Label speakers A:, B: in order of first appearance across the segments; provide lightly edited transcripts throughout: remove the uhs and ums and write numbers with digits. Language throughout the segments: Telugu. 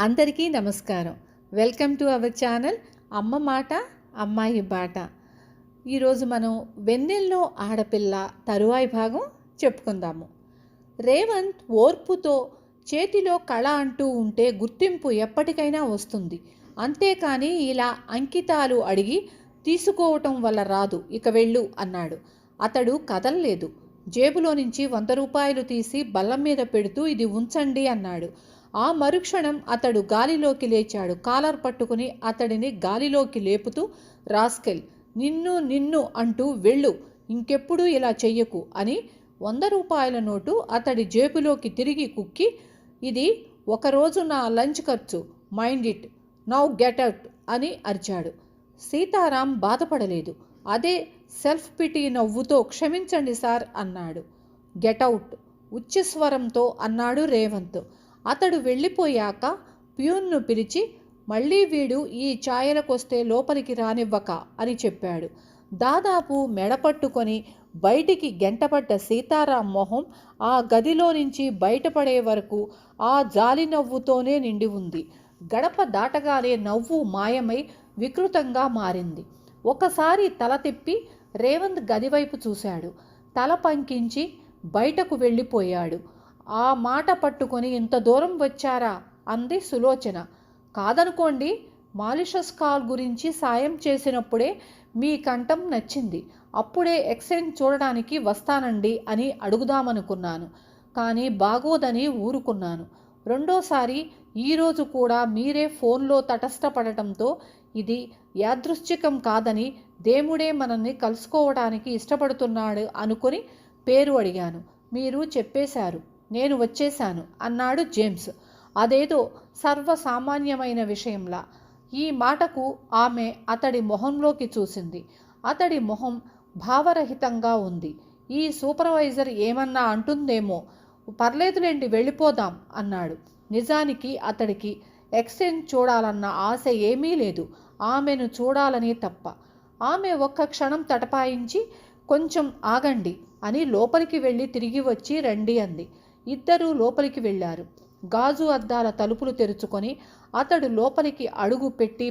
A: అందరికీ నమస్కారం. వెల్కమ్ టు అవర్ ఛానల్ అమ్మ మాట అమ్మాయి బాట. ఈరోజు మనం వెన్నెల్లో ఆడపిల్ల తరువాయి భాగం చెప్పుకుందాము. రేవంత్ ఓర్పుతో చేతిలో కళ అంటూ ఉంటే గుర్తింపు ఎప్పటికైనా వస్తుంది, అంతేకాని ఇలా అంకితాలు అడిగి తీసుకోవటం వల్ల రాదు, ఇక వెళ్ళు అన్నాడు. అతడు కదలలేదు. జేబులో నుంచి 100 రూపాయలు తీసి బల్ల మీద పెడుతూ ఇది ఉంచండి అన్నాడు. ఆ మరుక్షణం అతడు గాలిలోకి లేచాడు. కాలర్ పట్టుకుని అతడిని గాలిలోకి లేపుతూ, రాస్కెల్, నిన్ను అంటూ వెళ్ళు, ఇంకెప్పుడు ఇలా చెయ్యకు అని 100 రూపాయల నోటు అతడి జేబులోకి తిరిగి కుక్కి, ఇది ఒకరోజు నా లంచ్ ఖర్చు, mind it, now get out అని అరిచాడు. సీతారాం బాధపడలేదు. అదే సెల్ఫ్ పిటీ నవ్వుతో క్షమించండి సార్ అన్నాడు. గెట్ అవుట్ ఉచ్చస్వరంతో అన్నాడు రేవంత్. అతడు వెళ్ళిపోయాక ప్యూన్ను పిలిచి, మళ్ళీ వీడు ఈ ఛాయలకొస్తే లోపలికి రానివ్వక అని చెప్పాడు. దాదాపు మెడపట్టుకొని బయటికి గెంటపడ్డ సీతారాం మొహం ఆ గదిలో నుంచి బయటపడే వరకు ఆ జాలి నవ్వుతోనే నిండి ఉంది. గడప దాటగానే నవ్వు మాయమై వికృతంగా మారింది. ఒకసారి తల తిప్పి రేవంత్ గదివైపు చూశాడు. తల పంకించి బయటకు వెళ్ళిపోయాడు. ఆ మాట పట్టుకొని ఇంత దూరం వచ్చారా అంది సులోచన. కాదనుకోండి, మాలిషస్ కాల్ గురించి సాయం చేసినప్పుడే మీ కంఠం నచ్చింది, అప్పుడే ఎక్స్చేంజ్ చూడడానికి వస్తానండి అని అడుగుదామనుకున్నాను, కానీ బాగోదని ఊరుకున్నాను. రెండోసారి ఈరోజు కూడా మీరే ఫోన్లో తటస్థపడటంతో ఇది యాదృశ్చికం కాదని, దేవుడే మనల్ని కలుసుకోవడానికి ఇష్టపడుతున్నాడు అనుకుని పేరు అడిగాను. మీరు చెప్పేశారు, నేను వచ్చేశాను అన్నాడు జేమ్స్ అదేదో సర్వసామాన్యమైన విషయంలా. ఈ మాటకు ఆమె అతడి మొహంలోకి చూసింది. అతడి మొహం భావరహితంగా ఉంది. ఈ సూపర్వైజర్ ఏమన్నా అంటుందేమో, పర్లేదులేండి వెళ్ళిపోదాం అన్నాడు. నిజానికి అతడికి ఎక్స్చేంజ్ చూడాలన్న ఆశ ఏమీ లేదు, ఆమెను చూడాలని తప్ప. ఆమె ఒక్క క్షణం తటపాయించి, కొంచెం ఆగండి అని లోపలికి వెళ్ళి తిరిగి వచ్చి రండి అంది. ఇద్దరూ లోపలికి వెళ్ళారు. గాజు అద్దాల తలుపులు తెరుచుకొని అతడు లోపలికి అడుగు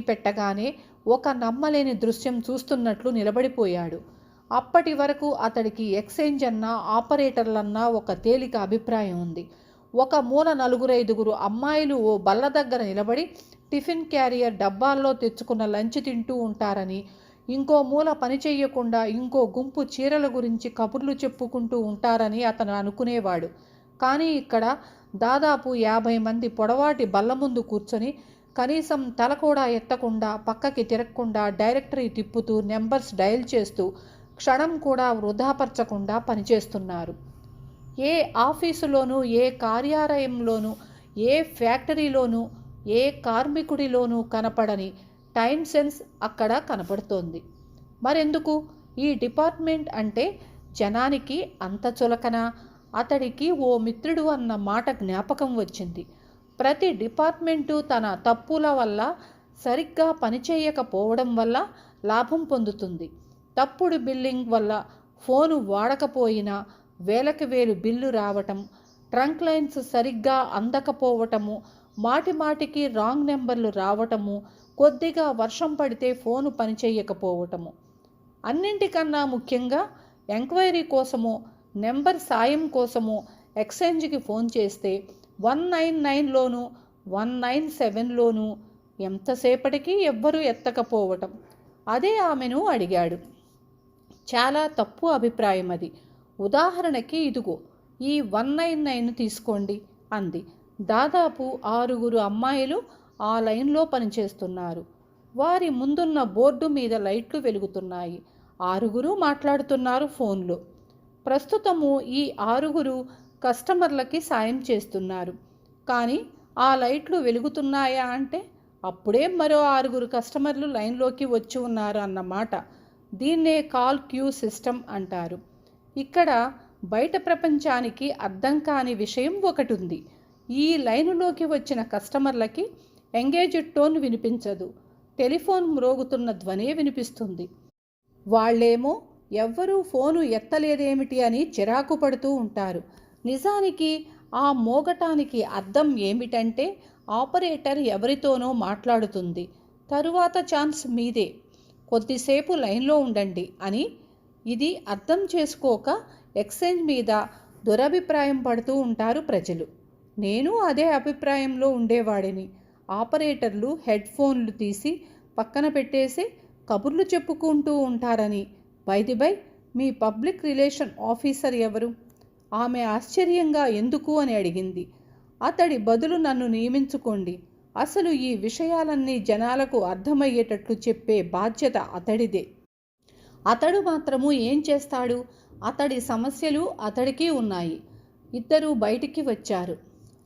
A: పెట్టగానే ఒక నమ్మలేని దృశ్యం చూస్తున్నట్లు నిలబడిపోయాడు. అప్పటి వరకు అతడికి ఎక్స్చేంజ్ అన్నా ఆపరేటర్లన్నా ఒక తేలిక అభిప్రాయం ఉంది. ఒక మూల 4-5 అమ్మాయిలు ఓ బల్ల దగ్గర నిలబడి టిఫిన్ క్యారియర్ డబ్బాల్లో తెచ్చుకున్న లంచ్ తింటూ ఉంటారని, ఇంకో మూల పని చెయ్యకుండా ఇంకో గుంపు చీరల గురించి కబుర్లు చెప్పుకుంటూ ఉంటారని అతను అనుకునేవాడు. కానీ ఇక్కడ దాదాపు 50 మంది పొడవాటి బల్ల ముందు కూర్చొని కనీసం తల కూడా ఎత్తకుండా, పక్కకి తిరగకుండా డైరెక్టరీ తిప్పుతూ నెంబర్స్ డయల్ చేస్తూ క్షణం కూడా వృధాపరచకుండా పనిచేస్తున్నారు. ఏ ఆఫీసులోనూ, ఏ కార్యాలయంలోనూ, ఏ ఫ్యాక్టరీలోనూ, ఏ కార్మికుడిలోనూ కనపడని టైం సెన్స్ అక్కడ కనపడుతోంది. మరెందుకు ఈ డిపార్ట్మెంట్ అంటే జనానికి అంత చులకన? అతడికి ఓ మిత్రుడు అన్న మాట జ్ఞాపకం వచ్చింది. ప్రతి డిపార్ట్మెంటు తన తప్పుల వల్ల, సరిగ్గా పనిచేయకపోవడం వల్ల లాభం పొందుతుంది. తప్పుడు బిల్లింగ్ వల్ల ఫోను వాడకపోయినా వేలకు వేలు బిల్లు రావటం, ట్రంక్ లైన్స్ సరిగ్గా అందకపోవటము, మాటిమాటికి రాంగ్ నెంబర్లు రావటము, కొద్దిగా వర్షం పడితే ఫోను పనిచేయకపోవటము. అన్నింటికన్నా ముఖ్యంగా ఎంక్వైరీ కోసమో నెంబర్ సాయం కోసమో ఎక్స్చేంజ్కి ఫోన్ చేస్తే 199లోనూ 197లోనూ ఎంతసేపటికి ఎవ్వరూ ఎత్తకపోవటం. అదే ఆమెను అడిగాడు. చాలా తప్పు అభిప్రాయం అది. ఉదాహరణకి ఇదిగో ఈ 199 తీసుకోండి అంది. దాదాపు 6 అమ్మాయిలు ఆ లైన్లో పనిచేస్తున్నారు. వారి ముందున్న బోర్డు మీద లైట్లు వెలుగుతున్నాయి. 6 మాట్లాడుతున్నారు ఫోన్లో. ప్రస్తుతము ఈ 6 కస్టమర్లకి సాయం చేస్తున్నారు. కానీ ఆ లైట్లు వెలుగుతున్నాయా అంటే అప్పుడే మరో 6 కస్టమర్లు లైన్లోకి వచ్చి ఉన్నారు అన్నమాట. దీన్నే కాల్ క్యూ సిస్టమ్ అంటారు. ఇక్కడ బయట ప్రపంచానికి అర్థం కాని విషయం ఒకటి ఉంది. ఈ లైనులోకి వచ్చిన కస్టమర్లకి ఎంగేజ్డ్ టోన్ వినిపించదు, టెలిఫోన్ మ్రోగుతున్న ధ్వనే వినిపిస్తుంది. వాళ్ళేమో ఎవ్వరూ ఫోను ఎత్తలేదేమిటి అని చిరాకు పడుతూ ఉంటారు. నిజానికి ఆ మోగటానికి అర్థం ఏమిటంటే ఆపరేటర్ ఎవరితోనో మాట్లాడుతుంది. తరువాత ఛాన్స్ మీదే, కొద్దిసేపు లైన్లో ఉండండి అని. ఇది అర్థం చేసుకోక ఎక్స్చేంజ్ మీద దురభిప్రాయం పడుతూ ఉంటారు ప్రజలు. నేను అదే అభిప్రాయంలో ఉండేవాడిని. ఆపరేటర్లు హెడ్ ఫోన్లు తీసి పక్కన పెట్టేసి కబుర్లు చెప్పుకుంటూ ఉంటారని. By me public relation officer ఎవరు? ఆమె ఆశ్చర్యంగా ఎందుకు అని అడిగింది. అతడి బదులు నన్ను నియమించుకోండి. అసలు ఈ విషయాలన్నీ జనాలకు అర్థమయ్యేటట్లు చెప్పే బాధ్యత అతడిదే. అతడు మాత్రము ఏం చేస్తాడు? అతడి సమస్యలు అతడికి ఉన్నాయి. ఇద్దరూ బయటికి వచ్చారు.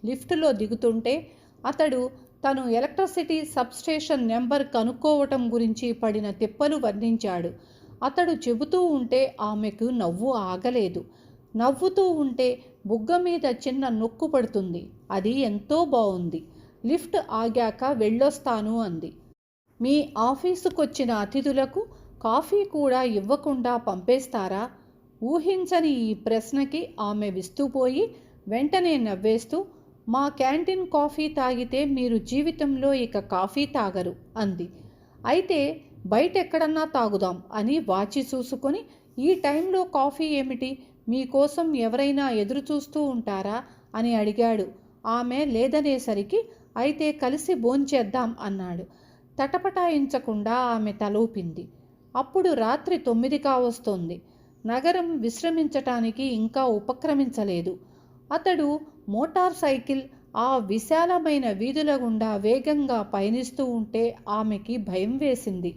A: లిఫ్టులో దిగుతుంటే అతడు తను ఎలక్ట్రిసిటీ సబ్స్టేషన్ నెంబర్ కనుక్కోవటం గురించి పడిన తిప్పలు వర్ణించాడు. అతడు చెబుతూ ఉంటే ఆమెకు నవ్వు ఆగలేదు. నవ్వుతూ ఉంటే బుగ్గ మీద చిన్న నొక్కు పడుతుంది. అది ఎంతో బాగుంది. లిఫ్ట్ ఆగాక వెళ్ళొస్తాను అంది. మీ ఆఫీసుకొచ్చిన అతిథులకు కాఫీ కూడా ఇవ్వకుండా పంపేస్తారా? ఊహించని ఈ ప్రశ్నకి ఆమె విస్తుపోయి వెంటనే నవ్వేస్తూ, మా క్యాంటీన్ కాఫీ తాగితే మీరు జీవితంలో ఇక కాఫీ తాగరు అంది. అయితే బయటెక్కడన్నా తాగుదాం అని వాచి చూసుకొని, ఈ టైంలో కాఫీ ఏమిటి, మీకోసం ఎవరైనా ఎదురు చూస్తూ ఉంటారా అని అడిగాడు. ఆమె లేదనేసరికి అయితే కలిసి భోంచేద్దాం అన్నాడు. తటపటాయించకుండా ఆమె తలూపింది. అప్పుడు రాత్రి 9 కావస్తోంది. నగరం విశ్రమించటానికి ఇంకా ఉపక్రమించలేదు. అతడు మోటార్ సైకిల్ ఆ విశాలమైన వీధుల గుండా వేగంగా పయనిస్తూ ఉంటే ఆమెకి భయం వేసింది.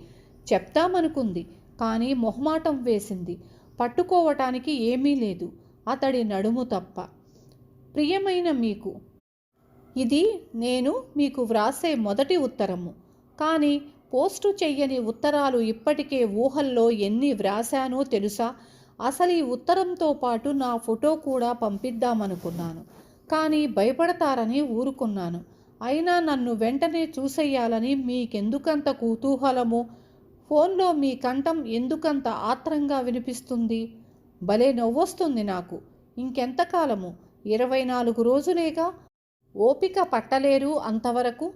A: చెప్తామనుకుంది, కానీ మొహమాటం వేసింది. పట్టుకోవటానికి ఏమీ లేదు, అతడి నడుము తప్ప. ప్రియమైన మీకు, ఇది నేను మీకు వ్రాసే మొదటి ఉత్తరము. కానీ పోస్టు చెయ్యని ఉత్తరాలు ఇప్పటికే ఊహల్లో ఎన్ని వ్రాశానో తెలుసా? అసలు ఈ ఉత్తరంతో పాటు నా ఫోటో కూడా పంపిద్దామనుకున్నాను. కానీ భయపడతారని ఊరుకున్నాను. అయినా నన్ను వెంటనే చూసేయాలని మీకెందుకంత కుతూహలము? ఫోన్లో మీ కంఠం ఎందుకంత ఆత్రంగా వినిపిస్తుంది? భలే నవ్వొస్తుంది నాకు. ఇంకెంతకాలము? 24 రోజులేగా. ఓపిక పట్టలేరు అంతవరకు?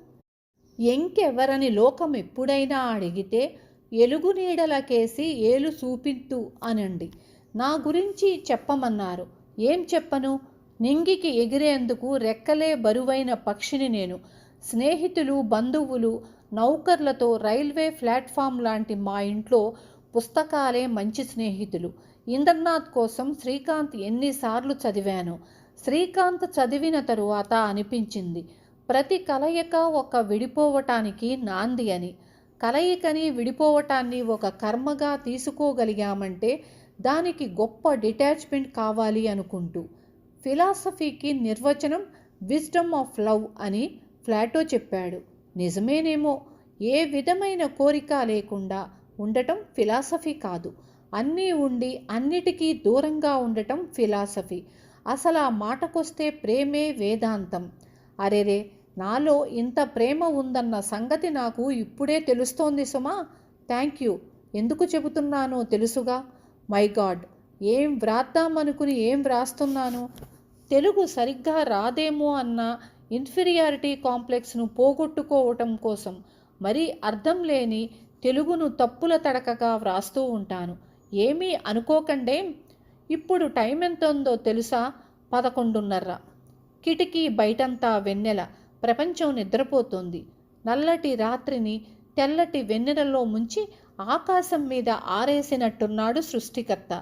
A: ఎంకెవరని లోకం ఎప్పుడైనా అడిగితే ఎలుగునీడలకేసి ఏలు చూపిద్దు అనండి. నా గురించి చెప్పమన్నారు. ఏం చెప్పను? నింగికి ఎగిరేందుకు రెక్కలే బరువైన పక్షిని నేను. స్నేహితులు, బంధువులు, నౌకర్లతో రైల్వే ప్లాట్ఫామ్ లాంటి మా ఇంట్లో పుస్తకాలే మంచి స్నేహితులు. ఇంద్రనాథ్ కోసం శ్రీకాంత్ ఎన్నిసార్లు చదివాను. శ్రీకాంత్ చదివిన తరువాత అనిపించింది ప్రతి కలయిక ఒక విడిపోవటానికి నాంది అని. కలయికని విడిపోవటాన్ని ఒక కర్మగా తీసుకోగలిగామంటే దానికి గొప్ప డిటాచ్మెంట్ కావాలి అనుకుంటూ. ఫిలాసఫీకి నిర్వచనం విజ్డమ్ ఆఫ్ లవ్ అని ప్లాటో చెప్పాడు. నిజమేనేమో. ఏ విధమైన కోరిక లేకుండా ఉండటం ఫిలాసఫీ కాదు. అన్నీ ఉండి అన్నిటికీ దూరంగా ఉండటం ఫిలాసఫీ. అసలు ఆ మాటకొస్తే ప్రేమే వేదాంతం. అరెరే, నాలో ఇంత ప్రేమ ఉందన్న సంగతి నాకు ఇప్పుడే తెలుస్తోంది సుమా. Thank you. ఎందుకు చెబుతున్నానో తెలుసుగా. మై గాడ్, ఏం వ్రాద్దామనుకుని ఏం వ్రాస్తున్నాను? తెలుగు సరిగ్గా రాదేమో అన్న ఇన్ఫీరియారిటీ కాంప్లెక్స్ను పోగొట్టుకోవటం కోసం మరీ అర్థం లేని తెలుగును తప్పుల తడకగా వ్రాస్తూ ఉంటాను. ఏమీ అనుకోకండేం. ఇప్పుడు టైం ఎంత ఉందో తెలుసా? 11:30. కిటికీ బయటంతా వెన్నెల. ప్రపంచం నిద్రపోతోంది. నల్లటి రాత్రిని తెల్లటి వెన్నెలలో ముంచి ఆకాశం మీద ఆరేసినట్టున్నాడు సృష్టికర్త.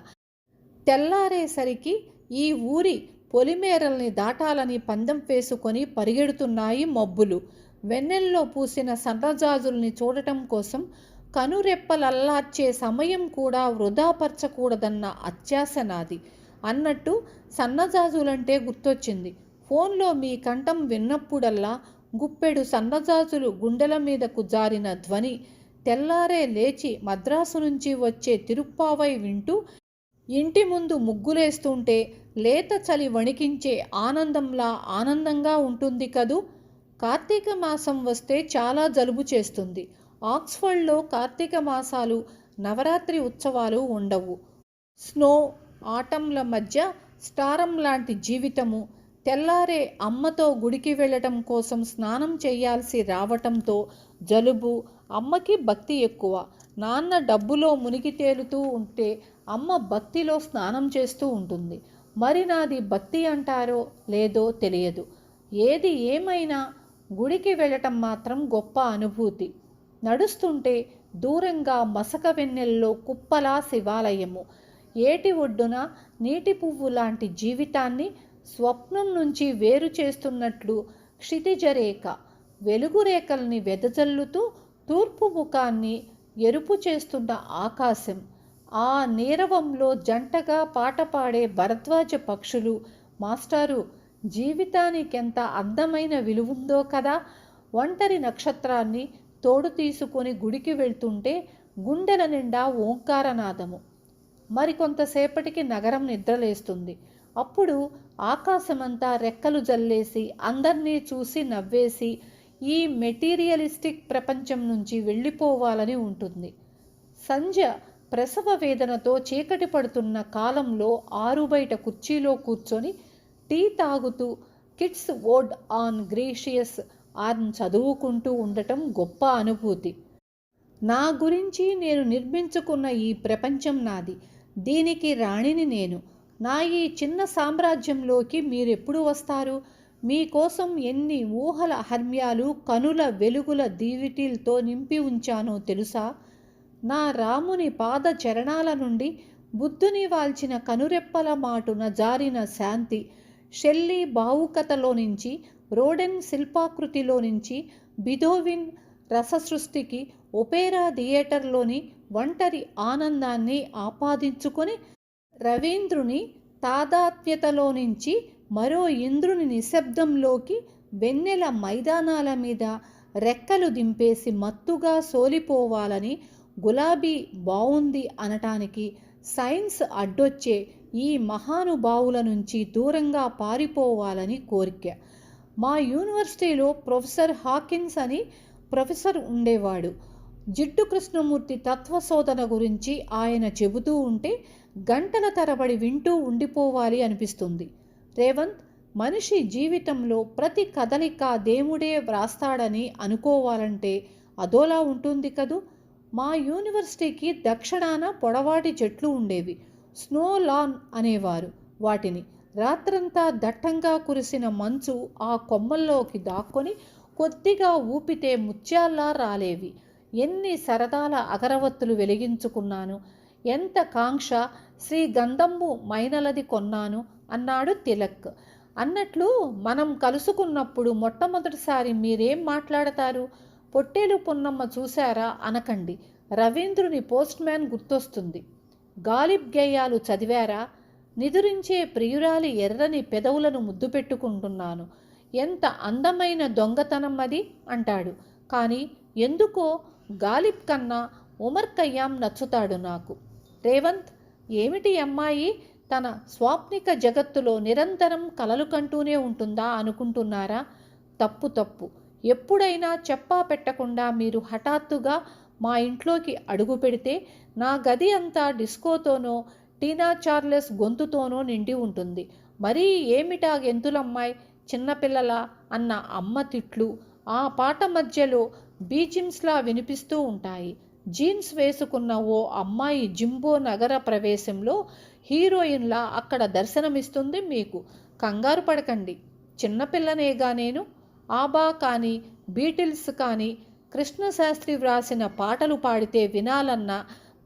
A: తెల్లారేసరికి ఈ ఊరి పొలిమేరల్ని దాటాలని పందెం వేసుకొని పరిగెడుతున్నాయి మబ్బులు. వెన్నెల్లో పూసిన సన్నజాజుల్ని చూడటం కోసం కనురెప్పలల్లార్చే సమయం కూడా వృధాపరచకూడదన్న అత్యాశ నాది. అన్నట్టు సన్నజాజులంటే గుర్తొచ్చింది. ఫోన్లో మీ కంఠం విన్నప్పుడల్లా గుప్పెడు సన్నజాజులు గుండెల మీదకు జారిన ధ్వని. తెల్లారే లేచి మద్రాసు నుంచి వచ్చే తిరుప్పావై వింటూ ఇంటి ముందు ముగ్గులేస్తుంటే లేత చలి వణికించే ఆనందంగా ఉంటుంది కదూ. కార్తీక మాసం వస్తే చాలా జలుబు చేస్తుంది. ఆక్స్ఫర్డ్లో కార్తీక మాసాలు, నవరాత్రి ఉత్సవాలు ఉండవు. స్నో, ఆటంల మధ్య స్టారం లాంటి జీవితము. తెల్లారే అమ్మతో గుడికి వెళ్ళటం కోసం స్నానం చేయాల్సి రావటంతో జలుబు. అమ్మకి భక్తి ఎక్కువ. నాన్న డబ్బులో మునిగి తేలుతూ ఉంటే అమ్మ భక్తిలో స్నానం చేస్తూ ఉంటుంది. మరి నాది భక్తి అంటారో లేదో తెలియదు. ఏది ఏమైనా గుడికి వెళ్ళటం మాత్రం గొప్ప అనుభూతి. నడుస్తుంటే దూరంగా మసక వెన్నెల్లో కుప్పలా శివాలయము. ఏటి ఒడ్డున నీటి పువ్వు లాంటి జీవితాన్ని స్వప్నం నుంచి వేరు చేస్తున్నట్లు క్షితిజరేఖ వెలుగురేఖల్ని వెదజల్లుతూ తూర్పు ముఖాన్ని ఎరుపు చేస్తున్న ఆకాశం. ఆ నీరవంలో జంటగా పాట పాడే భరద్వాజ పక్షులు. మాస్టారు, జీవితానికెంత అందమైన విలువుందో కదా. ఒంటరి నక్షత్రాన్ని తోడు తీసుకొని గుడికి వెళ్తుంటే గుండెల నిండా ఓంకారనాదము. మరికొంతసేపటికి నగరం నిద్రలేస్తుంది. అప్పుడు ఆకాశమంతా రెక్కలు జల్లేసి అందర్నీ చూసి నవ్వేసి ఈ మెటీరియలిస్టిక్ ప్రపంచం నుంచి వెళ్ళిపోవాలని ఉంటుంది. సంధ్య ప్రసవ వేదనతో చీకటి పడుతున్న కాలంలో ఆరుబయట కుర్చీలో కూర్చొని టీ తాగుతూ kids word on gracious on చదువుకుంటూ ఉండటం గొప్ప అనుభూతి. నా గురించి నేను నిర్మించుకున్న ఈ ప్రపంచం నాది. దీనికి రాణిని నేను. నా ఈ చిన్న సామ్రాజ్యంలోకి మీరెప్పుడు వస్తారు? మీకోసం ఎన్ని ఊహల హర్మ్యాలు కనుల వెలుగుల దీవిటీలతో నింపి ఉంచానో తెలుసా? నా రాముని పాద చరణాల నుండి బుద్ధుని వాల్చిన కనురెప్పల మాటున జారిన శాంతి, షెల్లీ భావుకతలో నుంచి, రోడెన్ శిల్పాకృతిలో నుంచి, బిథోవెన్ రససృష్టికి ఒపేరా థియేటర్లోని ఒంటరి ఆనందాన్ని ఆపాదించుకొని, రవీంద్రుని తాదాత్మ్యతలో నుంచి మరో ఇంద్రుని నిశ్శబ్దంలోకి వెన్నెల మైదానాల మీద రెక్కలు దింపేసి మత్తుగా సోలిపోవాలని, గులాబీ బావుంది అనటానికి సైన్స్ అడ్డొచ్చే ఈ మహానుభావుల నుంచి దూరంగా పారిపోవాలని కోరిక. మా యూనివర్సిటీలో ప్రొఫెసర్ హాకిన్స్ అని ప్రొఫెసర్ ఉండేవాడు. జిడ్డు కృష్ణమూర్తి తత్వశోధన గురించి ఆయన చెబుతూ ఉంటే గంటల తరబడి వింటూ ఉండిపోవాలి అనిపిస్తుంది. రేవంత్, మనిషి జీవితంలో ప్రతి కదలిక దేవుడే వ్రాస్తాడని అనుకోవాలంటే అదోలా ఉంటుంది కదూ. మా యూనివర్సిటీకి దక్షిణాన పొడవాటి చెట్లు ఉండేవి. స్నో లాన్ అనేవారు వాటిని. రాత్రంతా దట్టంగా కురిసిన మంచు ఆ కొమ్మల్లోకి దాక్కొని కొద్దిగా ఊపితే ముత్యాల్లా రాలేవి. ఎన్ని సరదాల అగరవత్తులు వెలిగించుకున్నాను. ఎంత కాంక్ష శ్రీ గంధంబు మైనలది కొన్నాను అన్నాడు తిలక్. అన్నట్లు మనం కలుసుకున్నప్పుడు మొట్టమొదటిసారి మీరేం మాట్లాడతారు? పొట్టేలు పొన్నమ్మ చూశారా అనకండి. రవీంద్రుని పోస్ట్ మ్యాన్ గుర్తొస్తుంది. గాలిబ్ గేయాలు చదివారా? నిదురించే ప్రియురాలి ఎర్రని పెదవులను ముద్దు పెట్టుకుంటున్నాను. ఎంత అందమైన దొంగతనం అది అంటాడు. కానీ ఎందుకో గాలిబ్ కన్నా ఉమర్ ఖయ్యాం నచ్చుతాడు నాకు. రేవంత్, ఏమిటి అమ్మాయి తన స్వాప్నిక జగత్తులో నిరంతరం కలలు కంటూనే ఉంటుందా అనుకుంటున్నారా? తప్పు తప్పు. ఎప్పుడైనా చెప్పా పెట్టకుండా మీరు హఠాత్తుగా మా ఇంట్లోకి అడుగు పెడితే నా గది అంతా డిస్కోతోనో టీనా చార్లెస్ గొంతుతోనో నిండి ఉంటుంది. మరీ ఏమిటా గెంతులమ్మాయి, చిన్నపిల్లలా అన్న అమ్మ తిట్లు ఆ పాట మధ్యలో బీజిమ్స్లా వినిపిస్తూ ఉంటాయి. జీన్స్ వేసుకున్న ఓ అమ్మాయి జింబో నగర ప్రవేశంలో హీరోయిన్లా అక్కడ దర్శనమిస్తుంది మీకు. కంగారు పడకండి, చిన్నపిల్లనేగా నేను. ఆబా కానీ బీటిల్స్ కానీ కృష్ణశాస్త్రి వ్రాసిన పాటలు పాడితే వినాలన్న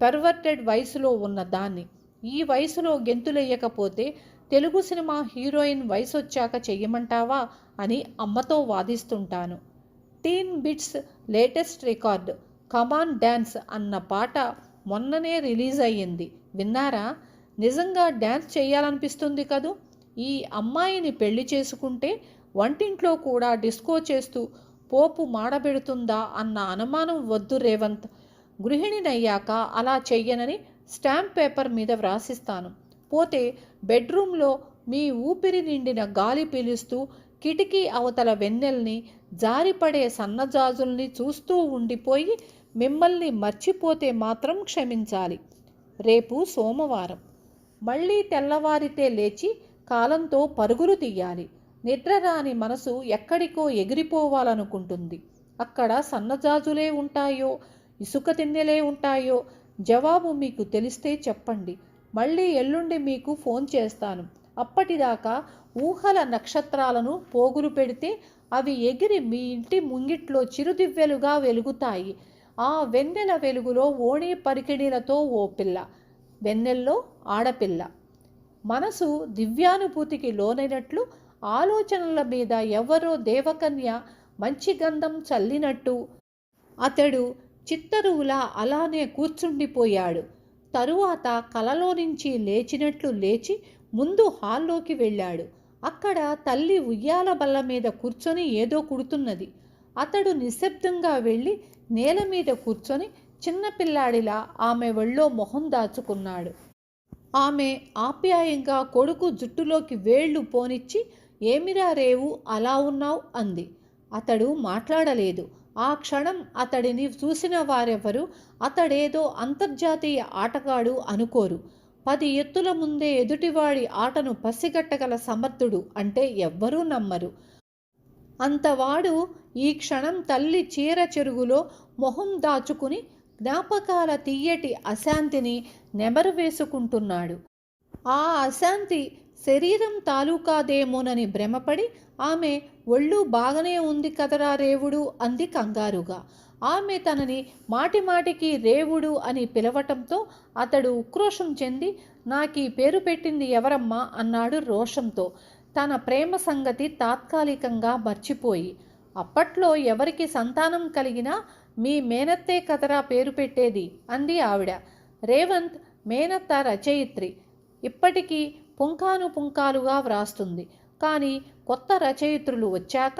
A: పెర్వర్టెడ్ వయసులో ఉన్న దాన్ని. ఈ వయసులో గెంతులెయ్యకపోతే తెలుగు సినిమా హీరోయిన్ వయసొచ్చాక చెయ్యమంటావా అని అమ్మతో వాదిస్తుంటాను. టీన్ బిట్స్ లేటెస్ట్ రికార్డ్ కమాన్ డ్యాన్స్ అన్న పాట మొన్ననే రిలీజ్ అయ్యింది. విన్నారా? నిజంగా డ్యాన్స్ చేయాలనిపిస్తుంది కదూ. ఈ అమ్మాయిని పెళ్లి చేసుకుంటే వంటింట్లో కూడా డిస్కో చేస్తూ పోపు మాడబెడుతుందా అన్న అనుమానం వద్దు రేవంత్. గృహిణినయ్యాక అలా చెయ్యనని స్టాంప్ పేపర్ మీద వ్రాసిస్తాను. పోతే బెడ్రూమ్లో మీ ఊపిరి నిండిన గాలి పీలుస్తూ కిటికీ అవతల వెన్నెల్ని, జారిపడే సన్నజాజుల్ని చూస్తూ ఉండిపోయి మిమ్మల్ని మర్చిపోతే మాత్రం క్షమించాలి. రేపు సోమవారం. మళ్ళీ తెల్లవారితే లేచి కాలంతో పరుగులు తీయాలి. నిద్రరాని మనసు ఎక్కడికో ఎగిరిపోవాలనుకుంటుంది. అక్కడ సన్నజాజులే ఉంటాయో, ఇసుక తిన్నెలే ఉంటాయో జవాబు మీకు తెలిస్తే చెప్పండి. మళ్ళీ ఎల్లుండి మీకు ఫోన్ చేస్తాను. అప్పటిదాకా ఊహల నక్షత్రాలను పోగులు పెడితే అవి ఎగిరి మీ ఇంటి ముంగిట్లో చిరుదివ్వెలుగా వెలుగుతాయి. ఆ వెన్నెల వెలుగులో ఓణి పరికిణీలతో ఓ పిల్ల, వెన్నెల్లో ఆడపిల్ల. మనసు దివ్యానుభూతికి లోనైనట్లు ఆలోచనల మీద ఎవరో దేవకన్య మంచి గంధం చల్లినట్టు అతడు చిత్తరువులా అలానే కూర్చుండిపోయాడు. తరువాత కలలో నుంచి లేచినట్లు లేచి ముందు హాల్లోకి వెళ్ళాడు. అక్కడ తల్లి ఉయ్యాల బల్ల మీద కూర్చొని ఏదో కుడుతున్నది. అతడు నిశ్శబ్దంగా వెళ్ళి నేల మీద కూర్చొని చిన్నపిల్లాడిలా ఆమె ఒళ్ళో మొహం దాచుకున్నాడు. ఆమె ఆప్యాయంగా కొడుకు జుట్టులోకి వేళ్లు పోనిచ్చి, ఏమిరా రేవు అలా ఉన్నావు అంది. అతడు మాట్లాడలేదు. ఆ క్షణం అతడిని చూసిన వారెవరు అతడేదో అంతర్జాతీయ ఆటగాడు అనుకోరు. 10 ఎత్తుల ముందే ఎదుటివాడి ఆటను పసిగట్టగల సమర్థుడు అంటే ఎవ్వరూ నమ్మరు. అంతవాడు ఈ క్షణం తల్లి చీర చెరుగులో మొహం దాచుకుని జ్ఞాపకాల తీయటి అశాంతిని నెమరు వేసుకుంటున్నాడు. ఆ అశాంతి శరీరం తాలూకాదేమోనని భ్రమపడి, ఆమె ఒళ్ళు బాగానే ఉంది కదరా రేవుడు అంది కంగారుగా. ఆమె తనని మాటిమాటికి రేవుడు అని పిలవటంతో అతడు ఉక్రోషం చెంది, నాకీ పేరు పెట్టింది ఎవరమ్మా అన్నాడు రోషంతో, తన ప్రేమ సంగతి తాత్కాలికంగా మర్చిపోయి. అప్పట్లో ఎవరికి సంతానం కలిగినా మీ మేనత్తే కదరా పేరు పెట్టేది అంది ఆవిడ. రేవంత్ మేనత్త రచయిత్రి, ఇప్పటికీ పుంఖానుపుంఖాలుగా వ్రాస్తుంది. కానీ కొత్త రచయిత్రులు వచ్చాక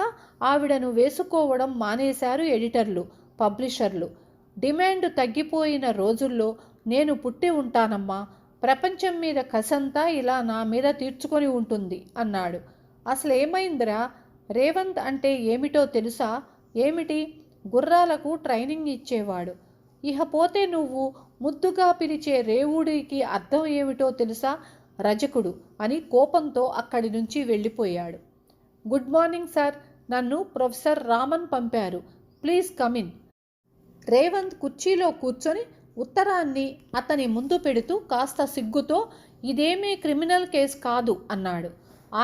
A: ఆవిడను వేసుకోవడం మానేశారు ఎడిటర్లు, పబ్లిషర్లు. డిమాండ్ తగ్గిపోయిన రోజుల్లో నేను పుట్టి ఉంటానమ్మా, ప్రపంచం మీద కసంతా ఇలా నా మీద తీర్చుకొని ఉంటుంది అన్నాడు. అసలేమైందిరా? రేవంత్ అంటే ఏమిటో తెలుసా? ఏమిటి? గుర్రాలకు ట్రైనింగ్ ఇచ్చేవాడు. ఇహపోతే నువ్వు ముద్దుగా పిలిచే రేవుడికి అర్థం ఏమిటో తెలుసా? రజకుడు అని కోపంతో అక్కడి నుంచి వెళ్ళిపోయాడు. గుడ్ మార్నింగ్ సార్, నన్ను ప్రొఫెసర్ రామన్ పంపారు, ప్లీజ్ కమిన్. రేవంత్ కుర్చీలో కూర్చొని ఉత్తరాన్ని అతని ముందు పెడుతూ కాస్త సిగ్గుతో, ఇదేమీ క్రిమినల్ కేసు కాదు అన్నాడు.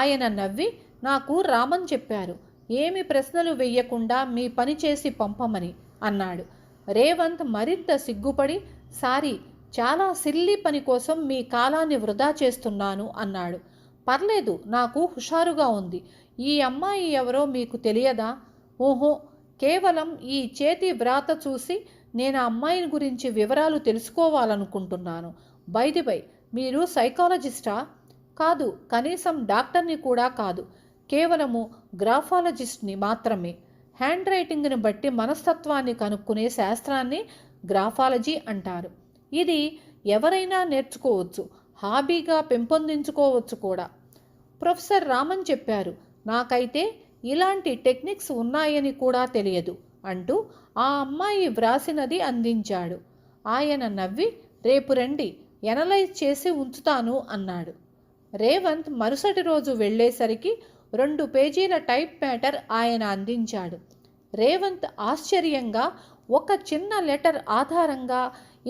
A: ఆయన నవ్వి, నాకు రామన్ చెప్పారు, ఏమి ప్రశ్నలు వెయ్యకుండా మీ పని చేసి పంపమని అన్నాడు. రేవంత్ మరింత సిగ్గుపడి, సారీ, చాలా సిల్లీ పని కోసం మీ కాలాన్ని వృధా చేస్తున్నాను అన్నాడు. పర్లేదు, నాకు హుషారుగా ఉంది. ఈ అమ్మాయి ఎవరో మీకు తెలియదా? ఓహో, కేవలం ఈ చేతి వ్రాత చూసి నేను ఆ అమ్మాయిని గురించి వివరాలు తెలుసుకోవాలనుకుంటున్నాను. బై ది బై, మీరు సైకాలజిస్టా? కాదు, కనీసం డాక్టర్ని కూడా కాదు, కేవలము గ్రాఫాలజిస్ట్ని మాత్రమే. హ్యాండ్ రైటింగ్ని బట్టి మనస్తత్వాన్ని కనుక్కునే శాస్త్రాన్ని గ్రాఫాలజీ అంటారు. ఇది ఎవరైనా నేర్చుకోవచ్చు, హాబీగా పెంపొందించుకోవచ్చు కూడా. ప్రొఫెసర్ రామన్ చెప్పారు, నాకైతే ఇలాంటి టెక్నిక్స్ ఉన్నాయని కూడా తెలియదు అంటూ ఆ అమ్మాయి వ్రాసినది అందించాడు. ఆయన నవ్వి, రేపు రండి, ఎనలైజ్ చేసి ఉంచుతాను అన్నాడు. రేవంత్ మరుసటి రోజు వెళ్ళేసరికి 2 పేజీల టైప్ మ్యాటర్ ఆయన అందించాడు. రేవంత్ ఆశ్చర్యంగా, ఒక చిన్న లెటర్ ఆధారంగా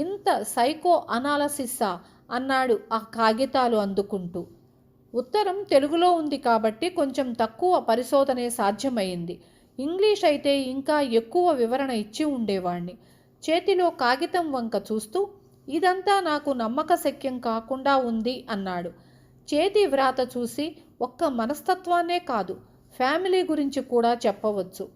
A: ఇంత సైకో అనాలసిస్సా అన్నాడు ఆ కాగితాలు అందుకుంటూ. ఉత్తరం తెలుగులో ఉంది కాబట్టి కొంచెం తక్కువ పరిశోధనే సాధ్యమైంది. ఇంగ్లీష్ అయితే ఇంకా ఎక్కువ వివరణ ఇచ్చి ఉండేవాణ్ణి. చేతిలో కాగితం వంక చూస్తూ, ఇదంతా నాకు నమ్మకశక్యం కాకుండా ఉంది అన్నాడు. చేతి వ్రాత చూసి ఒక్క మనస్తత్వాన్నే కాదు, ఫ్యామిలీ గురించి కూడా చెప్పవచ్చు.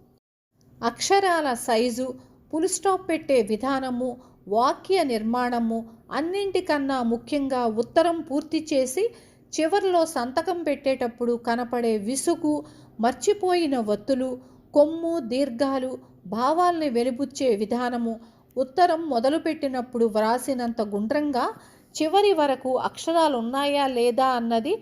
A: అక్షరాల సైజు, ఫుల్ స్టాప్ పెట్టే విధానము, వాక్య నిర్మాణము, అన్నింటికన్నా ముఖ్యంగా ఉత్తరం పూర్తి చేసి చివర్లో సంతకం పెట్టేటప్పుడు కనపడే విసుగు, మర్చిపోయిన వత్తులు, కొమ్ము దీర్ఘాలు, భావాల్ని వెలిబుచ్చే విధానము, ఉత్తరం మొదలుపెట్టినప్పుడు వ్రాసినంత గుండ్రంగా చివరి వరకు అక్షరాలు ఉన్నాయా లేదా అన్నది,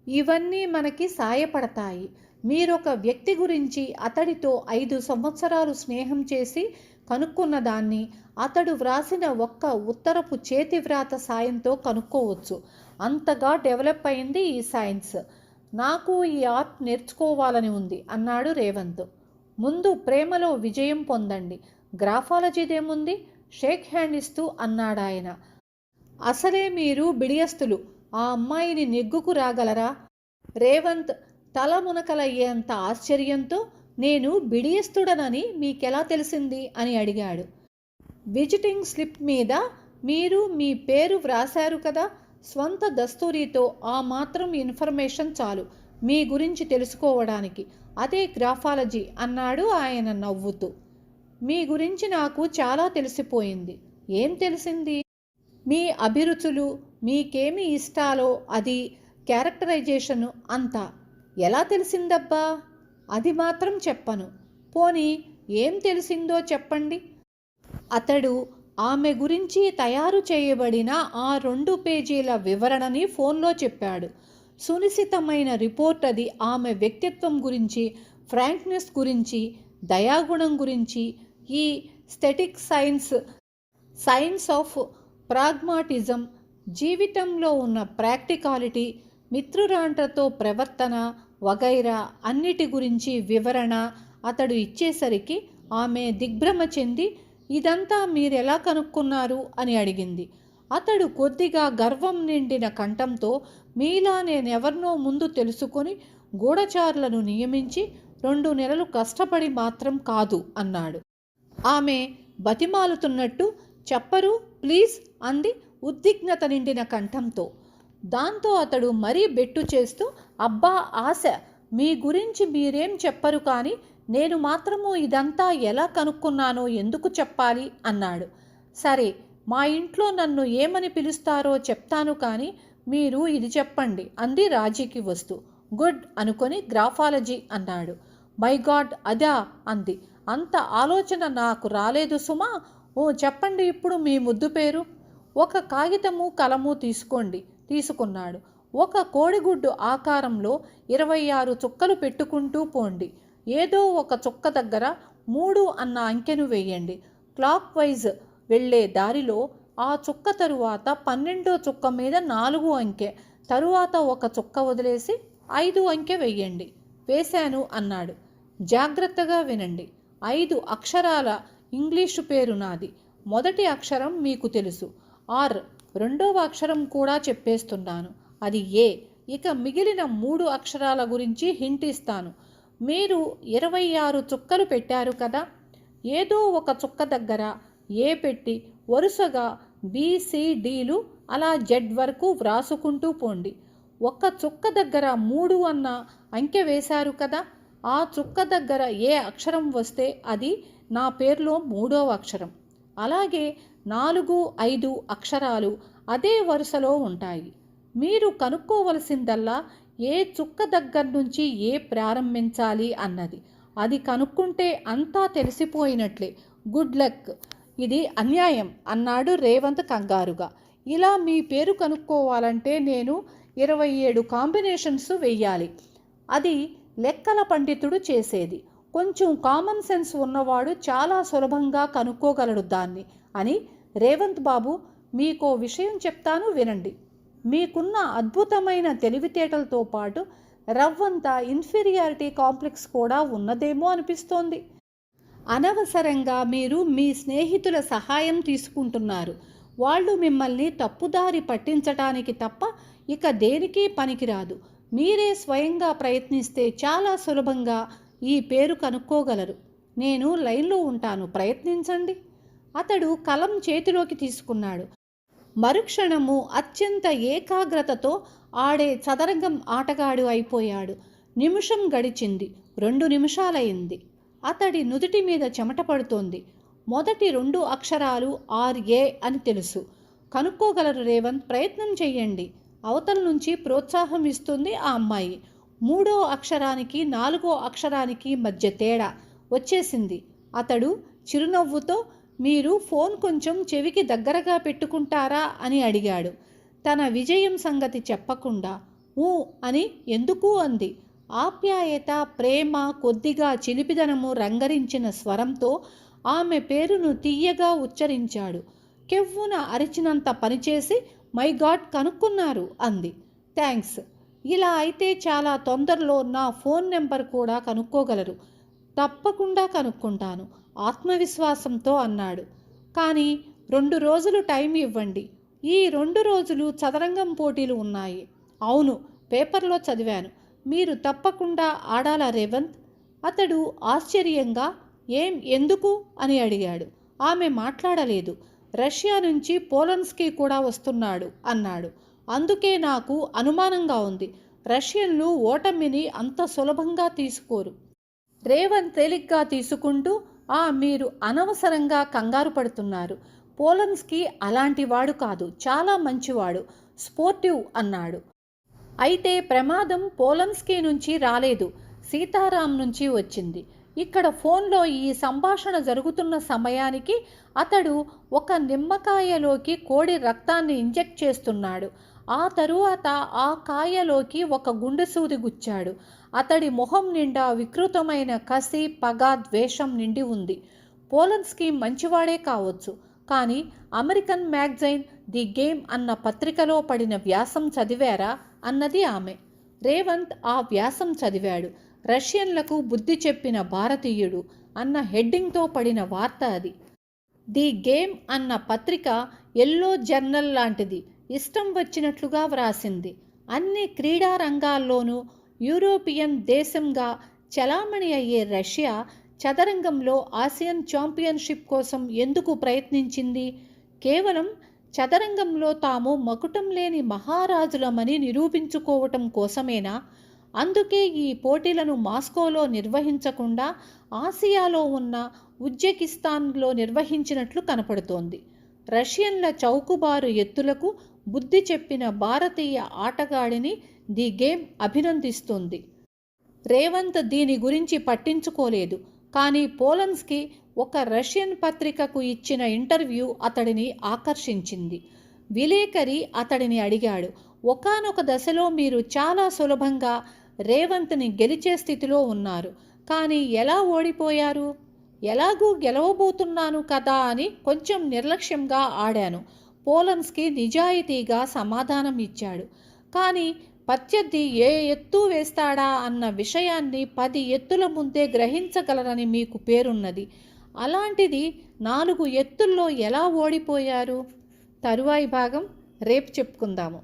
A: ఇవన్నీ మనకి సాయపడతాయి. మీరొక వ్యక్తి గురించి అతడితో 5 సంవత్సరాలు స్నేహం చేసి కనుక్కున్న దాన్ని అతడు వ్రాసిన ఒక్క ఉత్తరపు చేతి వ్రాత సాయంతో కనుక్కోవచ్చు. అంతగా డెవలప్ అయింది ఈ సైన్స్. నాకు ఈ ఆర్ట్ నేర్చుకోవాలని ఉంది అన్నాడు రేవంత్. ముందు ప్రేమలో విజయం పొందండి, గ్రాఫాలజీదేముంది, షేక్ హ్యాండ్ ఇస్తూ అన్నాడాయన. అసలే మీరు బిడియస్తులు, ఆ అమ్మాయిని నెగ్గుకు రాగలరా? రేవంత్ తల మునకలయ్యేంత ఆశ్చర్యంతో, నేను బిడియస్తుడనని మీకెలా తెలిసింది అని అడిగాడు. విజిటింగ్ స్లిప్ మీద మీరు మీ పేరు వ్రాశారు కదా, స్వంత దస్తూరితో ఆ మాత్రం ఇన్ఫర్మేషన్ చాలు మీ గురించి తెలుసుకోవడానికి. అదే గ్రాఫాలజీ అన్నాడు ఆయన నవ్వుతూ. మీ గురించి నాకు చాలా తెలిసిపోయింది. ఏం తెలిసింది? మీ అభిరుచులు, మీకేమి ఇష్టాలో అది, క్యారెక్టరైజేషను అంతా. ఎలా తెలిసిందబ్బా? అది మాత్రం చెప్పను. పోనీ ఏం తెలిసిందో చెప్పండి. అతడు ఆమె గురించి తయారు చేయబడిన ఆ 2 పేజీల వివరణని ఫోన్లో చెప్పాడు. సునిశితమైన రిపోర్ట్ అది. ఆమె వ్యక్తిత్వం గురించి, ఫ్రాంక్నెస్ గురించి, దయాగుణం గురించి, ఈ స్థెటిక్ సైన్స్ ఆఫ్ ప్రాగ్మాటిజం, జీవితంలో ఉన్న ప్రాక్టికాలిటీ, మిత్రురాండ్రతో ప్రవర్తన వగైరా అన్నిటి గురించి వివరణ అతడు ఇచ్చేసరికి ఆమె దిగ్భ్రమ చెంది, ఇదంతా మీరెలా కనుక్కున్నారు అని అడిగింది. అతడు కొద్దిగా గర్వం నిండిన కంఠంతో, మీలా నేనెవర్నో ముందు తెలుసుకొని గూఢచారులను నియమించి 2 నెలలు కష్టపడి మాత్రం కాదు అన్నాడు. ఆమె బతిమాలుతున్నట్టు, చెప్పరు ప్లీజ్ అంది ఉద్విగ్నత నిండిన కంఠంతో. దాంతో అతడు మరీ బెట్టు చేస్తూ, అబ్బా ఆశ, మీ గురించి మీరేం చెప్పరు కానీ నేను మాత్రము ఇదంతా ఎలా కనుక్కున్నానో ఎందుకు చెప్పాలి అన్నాడు. సరే, మా ఇంట్లో నన్ను ఏమని పిలుస్తారో చెప్తాను కానీ మీరు ఇది చెప్పండి అంది రాజీకి వస్తూ. గుడ్ అనుకొని గ్రాఫాలజీ అన్నాడు. మై గాడ్, అదా అంది. అంత ఆలోచన నాకు రాలేదు సుమా. ఓ చెప్పండి ఇప్పుడు మీ ముద్దు పేరు. ఒక కాగితము కలము తీసుకున్నాడు. ఒక కోడిగుడ్డు ఆకారంలో 26 చుక్కలు పెట్టుకుంటూ పోండి. ఏదో ఒక చుక్క దగ్గర 3 అన్న అంకెను వేయండి. క్లాక్ వైజ్ వెళ్ళే దారిలో ఆ చుక్క తరువాత 12వ చుక్క మీద 4 అంకె, తరువాత ఒక చుక్క వదిలేసి 5 అంకె వెయ్యండి. వేశాను అన్నాడు. జాగ్రత్తగా వినండి. 5 అక్షరాల ఇంగ్లీషు పేరు నాది. మొదటి అక్షరం మీకు తెలుసు, ఆర్. రెండవ అక్షరం కూడా చెప్పేస్తున్నాను, అది ఏ. ఇక మిగిలిన 3 అక్షరాల గురించి హింట్ ఇస్తాను. మీరు 26 చుక్కలు పెట్టారు కదా, ఏదో ఒక చుక్క దగ్గర ఏ పెట్టి వరుసగా BCDలు అలా జెడ్ వరకు వ్రాసుకుంటూ పోండి. ఒక్క చుక్క దగ్గర 3 అన్న అంకె వేశారు కదా, ఆ చుక్క దగ్గర ఏ అక్షరం వస్తే అది నా పేరులో 3వ అక్షరం. అలాగే 4, 5 అక్షరాలు అదే వరుసలో ఉంటాయి. మీరు కనుక్కోవలసిందల్లా ఏ చుక్క దగ్గర నుంచి ఏ ప్రారంభించాలి అన్నది. అది కనుక్కుంటే అంతా తెలిసిపోయినట్లే. Good luck. ఇది అన్యాయం అన్నాడు రేవంత్ కంగారుగా. ఇలా మీ పేరు కనుక్కోవాలంటే నేను 27 కాంబినేషన్స్ వెయ్యాలి. అది లెక్కల పండితుడు చేసేది. కొంచెం కామన్ సెన్స్ ఉన్నవాడు చాలా సులభంగా కనుక్కోగలడు దాన్ని అని. రేవంత్ బాబు, మీకో విషయం చెప్తాను వినండి. మీకున్న అద్భుతమైన తెలివితేటలతో పాటు రవ్వంత ఇన్ఫీరియారిటీ కాంప్లెక్స్ కూడా ఉన్నదేమో అనిపిస్తోంది. అనవసరంగా మీరు మీ స్నేహితుల సహాయం తీసుకుంటున్నారు. వాళ్ళు మిమ్మల్ని తప్పుదారి పట్టించటానికి తప్ప ఇక దేనికి పనికిరాదు. మీరే స్వయంగా ప్రయత్నిస్తే చాలా సులభంగా ఈ పేరు కనుక్కోగలరు. నేను లైన్లో ఉంటాను, ప్రయత్నించండి. అతడు కలం చేతిలోకి తీసుకున్నాడు. మరుక్షణము అత్యంత ఏకాగ్రతతో ఆడే చదరంగం ఆటగాడు అయిపోయాడు. నిమిషం గడిచింది. 2 నిమిషాలైంది. అతడి నుదుటి మీద చెమట పడుతోంది. మొదటి 2 అక్షరాలు RA అని తెలుసు. కనుక్కోగలరు రేవంత్, ప్రయత్నం చెయ్యండి. అవతల నుంచి ప్రోత్సాహం ఇస్తుంది ఆ అమ్మాయి. 3వ అక్షరానికి 4వ అక్షరానికి మధ్య తేడా వచ్చేసింది. అతడు చిరునవ్వుతో, మీరు ఫోన్ కొంచెం చెవికి దగ్గరగా పెట్టుకుంటారా అని అడిగాడు. తన విజయం సంగతి చెప్పకుండా ఊ అని ఎందుకు అంది. ఆప్యాయత, ప్రేమ, కొద్దిగా చిలిపిదనము రంగరించిన స్వరంతో ఆమె పేరును తీయగా ఉచ్చరించాడు. కెవ్వున అరిచినంత పనిచేసి, మై గాడ్ కనుక్కున్నారు అంది. థ్యాంక్స్. ఇలా అయితే చాలా తొందరలో నా ఫోన్ నెంబర్ కూడా కనుక్కోగలరు. తప్పకుండా కనుక్కుంటాను ఆత్మవిశ్వాసంతో అన్నాడు. కానీ 2 రోజులు టైం ఇవ్వండి. ఈ 2 రోజులు చదరంగం పోటీలు ఉన్నాయి. అవును, పేపర్లో చదివాను. మీరు తప్పకుండా ఆడాలా రేవంత్? అతడు ఆశ్చర్యంగా ఎందుకు అని అడిగాడు. ఆమె మాట్లాడలేదు. రష్యా నుంచి పోలన్స్కీ కూడా వస్తున్నాడు అన్నాడు. అందుకే నాకు అనుమానంగా ఉంది. రష్యన్లు ఓటమిని అంత సులభంగా తీసుకోరు. రేవంత్ తేలిగ్గా తీసుకుంటూ, మీరు అనవసరంగా కంగారు పడుతున్నారు. పోలన్స్కీ అలాంటి వాడు కాదు, చాలా మంచివాడు, స్పోర్టివ్ అన్నాడు. అయితే ప్రమాదం పోలన్స్కీ నుంచి రాలేదు, సీతారాం నుంచి వచ్చింది. ఇక్కడ ఫోన్లో ఈ సంభాషణ జరుగుతున్న సమయానికి అతడు ఒక నిమ్మకాయలోకి కోడి రక్తాన్ని ఇంజెక్ట్ చేస్తున్నాడు. ఆ తరువాత ఆ కాయలోకి ఒక గుండె సూది గుచ్చాడు. అతడి మొహం నిండా వికృతమైన కసి, పగ, ద్వేషం నిండి ఉంది. పోలన్స్కీ మంచివాడే కావచ్చు, కానీ అమెరికన్ మ్యాగజైన్ ది గేమ్ అన్న పత్రికలో పడిన వ్యాసం చదివారా అన్నది ఆమె. రేవంత్ ఆ వ్యాసం చదివాడు. రష్యన్లకు బుద్ధి చెప్పిన భారతీయుడు అన్న హెడ్డింగ్తో పడిన వార్త అది. ది గేమ్ అన్న పత్రిక ఎల్లో జర్నల్ లాంటిది. ఇష్టం వచ్చినట్లుగా వ్రాసింది. అన్ని క్రీడా రంగాల్లోనూ యూరోపియన్ దేశంగా చలామణి అయ్యే రష్యా చదరంగంలో ఆసియన్ ఛాంపియన్షిప్ కోసం ఎందుకు ప్రయత్నించింది? కేవలం చదరంగంలో తాము మకుటం లేని మహారాజులమని నిరూపించుకోవటం కోసమేనా? అందుకే ఈ పోటీలను మాస్కోలో నిర్వహించకుండా ఆసియాలో ఉన్న ఉజ్బెకిస్తాన్లో నిర్వహించినట్లు కనపడుతోంది. రష్యన్ల చౌకబారు ఎత్తులకు బుద్ధి చెప్పిన భారతీయ ఆటగాడిని ది గేమ్ అభినందిస్తుంది. రేవంత్ దీని గురించి పట్టించుకోలేదు. కానీ పోలన్స్కీ ఒక రష్యన్ పత్రికకు ఇచ్చిన ఇంటర్వ్యూ అతడిని ఆకర్షించింది. విలేకరి అతడిని అడిగాడు, ఒకానొక దశలో మీరు చాలా సులభంగా రేవంత్ని గెలిచే స్థితిలో ఉన్నారు, కానీ ఎలా ఓడిపోయారు? ఎలాగూ గెలవబోతున్నాను కదా అని కొంచెం నిర్లక్ష్యంగా ఆడాను. పోలన్స్కీ నిజాయితీగా సమాధానం ఇచ్చాడు. కానీ ప్రత్యర్థి ఏ ఎత్తు వేస్తాడా అన్న విషయాన్ని 10 ఎత్తుల ముందే గ్రహించగలరని మీకు పేరున్నది. అలాంటిది 4 ఎత్తుల్లో ఎలా ఓడిపోయారు? తరువాయి భాగం రేపు చెప్పుకుందాము.